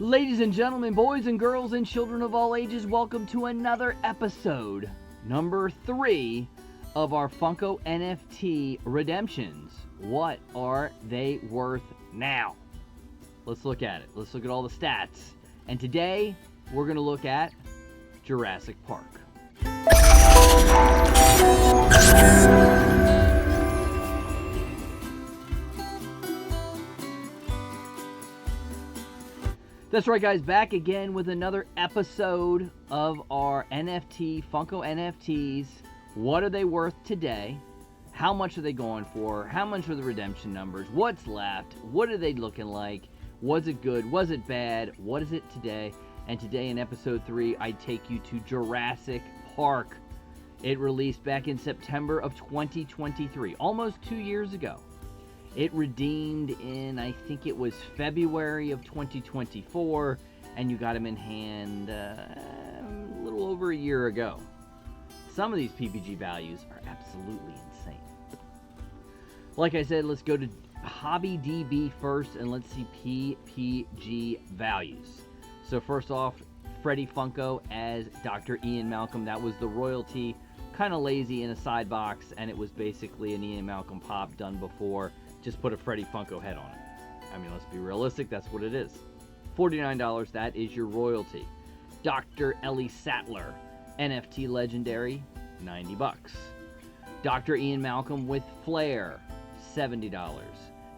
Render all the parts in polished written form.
Ladies and gentlemen, boys and girls, and children of all ages, welcome to another episode, number 3 of our Funko NFT redemptions. What are they worth now? Let's look at it. Let's look at all the stats. And today, we're going to look at Jurassic Park. That's right, guys, back again with another episode of our NFT, Funko NFTs. What are they worth today? How much are they going for? How much are the redemption numbers? What's left? What are they looking like? Was it good? Was it bad? What is it today? And today in episode 3, I take you to Jurassic Park. It released back in September of 2023, almost 2 years ago. It redeemed in, I think it was February of 2024, and you got them in hand a little over a year ago. Some of these PPG values are absolutely insane. Like I said, let's go to HobbyDB first, and let's see PPG values. So first off, Freddie Funko as Dr. Ian Malcolm. That was the royalty, kind of lazy in a side box, and it was basically an Ian Malcolm pop done before. Just put a Freddie Funko head on it. I mean, let's be realistic, that's what it is. $49, that is your royalty. Dr. Ellie Sattler, NFT Legendary, $90. Dr. Ian Malcolm with Flair, $70.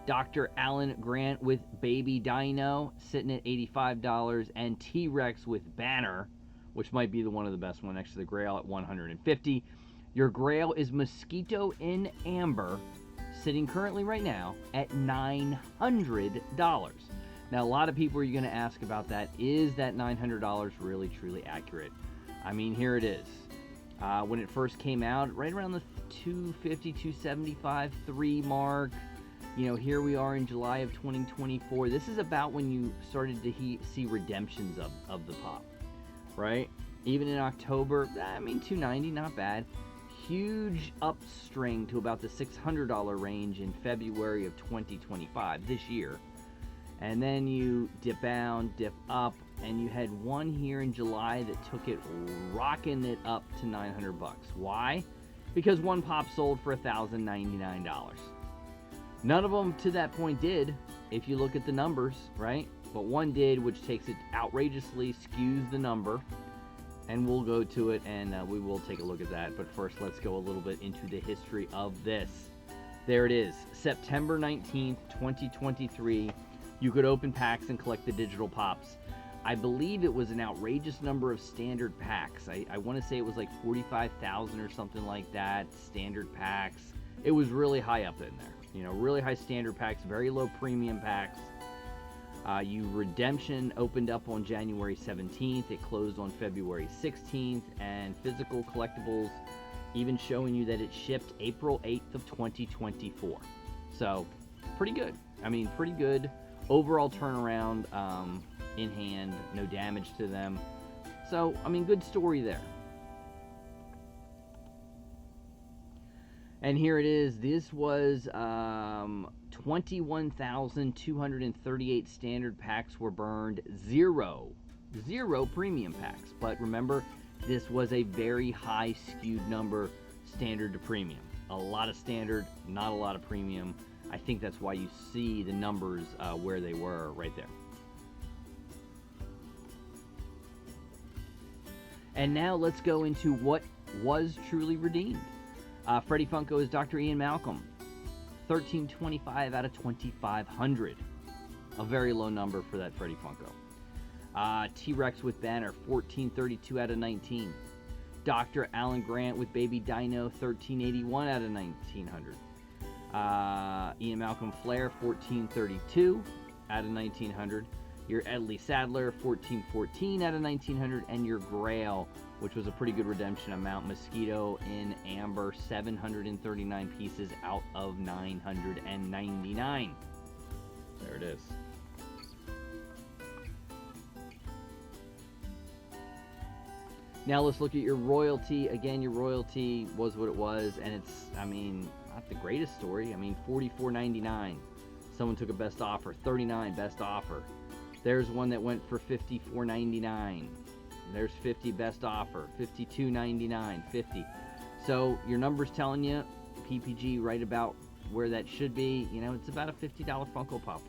Dr. Alan Grant with Baby Dino, sitting at $85. And T-Rex with Banner, which might be one of the best one next to the Grail at $150. Your Grail is Mosquito in Amber, sitting currently right now at $900. Now, a lot of people are going to ask about that. Is that $900 really, truly accurate? I mean, here it is. When it first came out, right around the $250, $275, $3 mark. You know, here we are in July of 2024. This is about when you started to see redemptions of the pop, right? Even in October, I mean, $290, not bad. Huge upstring to about the $600 range in February of 2025, this year. And then you dip down, dip up, and you had one here in July that took it, rocking it up to $900. Why? Because one pop sold for $1,099. None of them to that point did, if you look at the numbers, right? But one did, which takes it outrageously, skews the number. And we'll go to it, and we will take a look at that. But first, let's go a little bit into the history of this. There it is, September 19th, 2023. You could open packs and collect the digital pops. I believe it was an outrageous number of standard packs. I want to say it was like 45,000 or something like that, standard packs. It was really high up in there. You know, really high standard packs, very low premium packs. Redemption opened up on January 17th. It closed on February 16th. And physical collectibles even showing you that it shipped April 8th of 2024. So, pretty good. I mean, pretty good. Overall turnaround in hand. No damage to them. So, I mean, good story there. And here it is. This was 21,238 standard packs were burned. Zero premium packs. But remember, this was a very high skewed number, standard to premium. A lot of standard, not a lot of premium. I think that's why you see the numbers where they were right there. And now let's go into what was truly redeemed. Freddie Funko is Dr. Ian Malcolm, $1,325 out of $2,500. A very low number for that Freddie Funko. T-Rex with Banner, $1,432 out of $1,900. Dr. Alan Grant with Baby Dino, $1,381 out of $1,900. Ian Malcolm Flair, $1,432 out of $1,900. Your Ellie Sattler, $1,414 out of $1,900. And your Grail, which was a pretty good redemption amount, Mosquito in Amber, 739 pieces out of 999. There it is. Now let's look at your royalty. Again, your royalty was what it was, and it's, I mean, not the greatest story. I mean, $44.99. Someone took a best offer. $39 best offer. There's one that went for $54.99. There's 50 best offer, $52.99, 50. So your number's telling you PPG right about where that should be. You know, it's about a $50 Funko Pop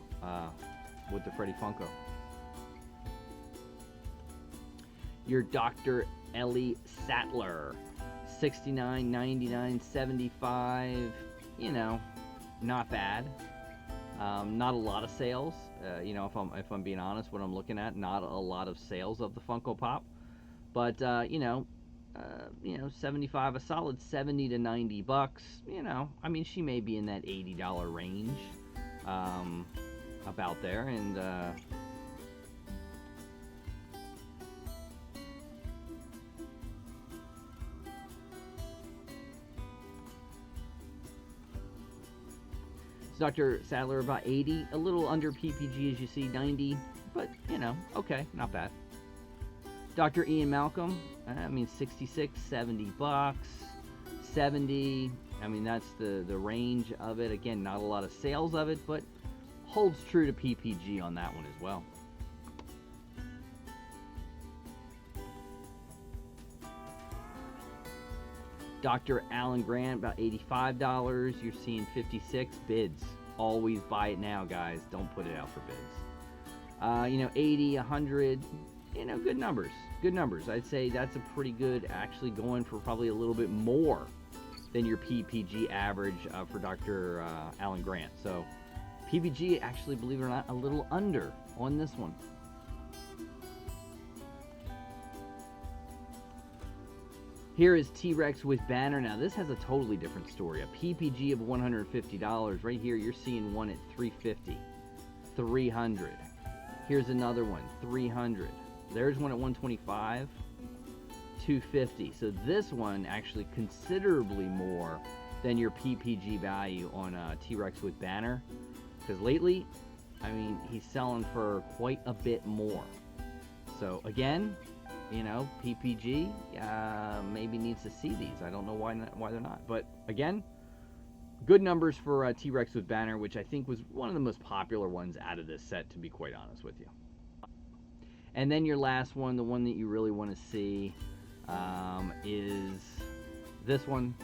with the Freddy Funko. Your Dr. Ellie Sattler, $69.99, 75. You know, not bad. Not a lot of sales. You know, if I'm being honest, what I'm looking at, not a lot of sales of the Funko Pop. But you know, 75, a solid 70 to 90 bucks. You know, I mean, she may be in that $80 range, about there, and Dr. Sadler about 80, a little under PPG as you see, 90, but you know, okay, not bad. Dr. Ian Malcolm, I mean 66, 70 bucks, 70, I mean that's the range of it. Again, not a lot of sales of it, but holds true to PPG on that one as well. Dr. Alan Grant, about $85. You're seeing 56 bids. Always buy it now, guys. Don't put it out for bids. You know, 80, 100, you know, good numbers. Good numbers. I'd say that's a pretty good, actually going for probably a little bit more than your PPG average for Dr. Alan Grant. So PPG, actually, believe it or not, a little under on this one. Here is T-Rex with banner. Now this has a totally different story. A PPG of $150. Right here you're seeing one at $350, $300. Here's another one, $300. There's one at $125, $250. So this one actually considerably more than your PPG value on T-Rex with banner. Because lately, I mean, he's selling for quite a bit more. So again, you know, PPG maybe needs to see these. I don't know why they're not. But again, good numbers for T-Rex with banner, which I think was one of the most popular ones out of this set, to be quite honest with you. And then your last one, the one that you really want to see, is this one.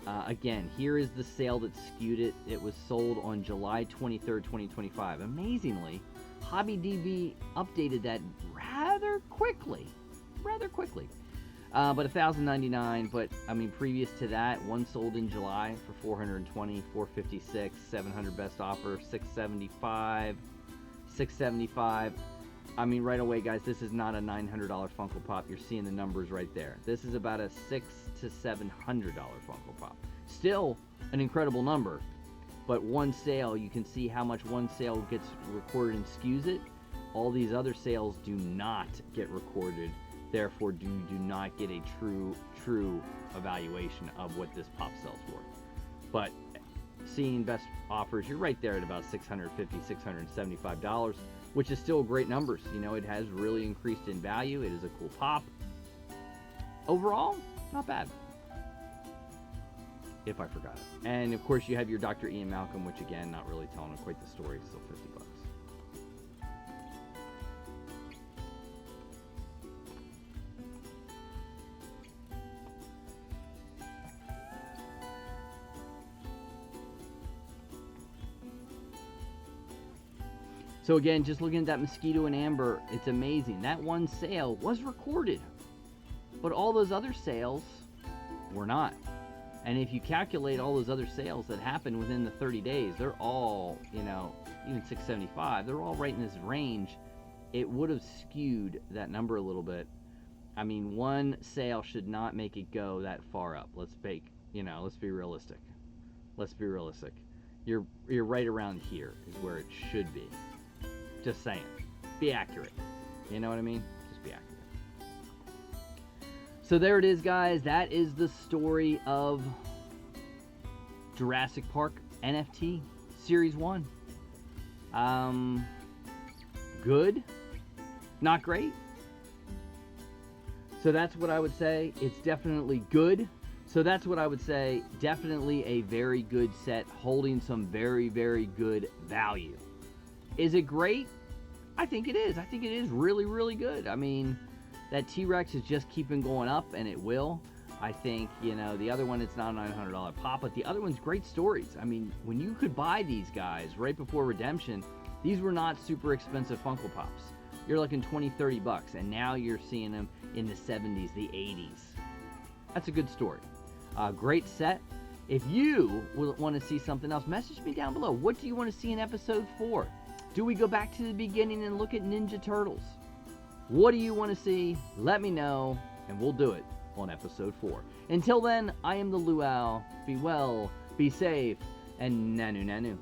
Again, here is the sale that skewed it. It was sold on July 23rd, 2025. Amazingly, HobbyDB updated that rather quickly. But $1,099. But I mean, previous to that, one sold in July for $420, $456, $700 best offer, $675, $675. I mean, right away, guys, this is not a $900 Funko Pop. You're seeing the numbers right there. This is about a $600 to $700 Funko Pop. Still an incredible number, but one sale, you can see how much one sale gets recorded and skews it. All these other sales do not get recorded, therefore do not get a true evaluation of what this pop sells for. But seeing best offers, you're right there at about $650, $675, which is still great numbers. You know, it has really increased in value. It is a cool pop. Overall, not bad, if I forgot it. And of course you have your Dr. Ian Malcolm, which again, not really telling quite the story, still 50 bucks. So again, just looking at that Mosquito and Amber, it's amazing. That one sale was recorded, but all those other sales were not. And if you calculate all those other sales that happened within the 30 days, they're all, you know, even $675, they're all right in this range. It would have skewed that number a little bit. I mean, one sale should not make it go that far up. Let's be realistic. Let's be realistic. You're right around here is where it should be. Just saying. Be accurate. You know what I mean? Just be accurate. So there it is, guys. That is the story of Jurassic Park NFT Series 1. Good. Not great. So that's what I would say. It's definitely good. So that's what I would say. Definitely a very good set, holding some very, very good value. Is it great? I think it is. I think it is really, really good. I mean, that T-Rex is just keeping going up, and it will. I think, you know, the other one, it's not a $900 pop, but the other one's great stories. I mean, when you could buy these guys right before redemption, these were not super expensive Funko Pops. You're looking 20, 30 bucks, and now you're seeing them in the 70s, the 80s. That's a good story. Great set. If you want to see something else, message me down below. What do you want to see in episode 4? Do we go back to the beginning and look at Ninja Turtles? What do you want to see? Let me know, and we'll do it on episode 4. Until then, I am the Luau. Be well, be safe, and nanu nanu.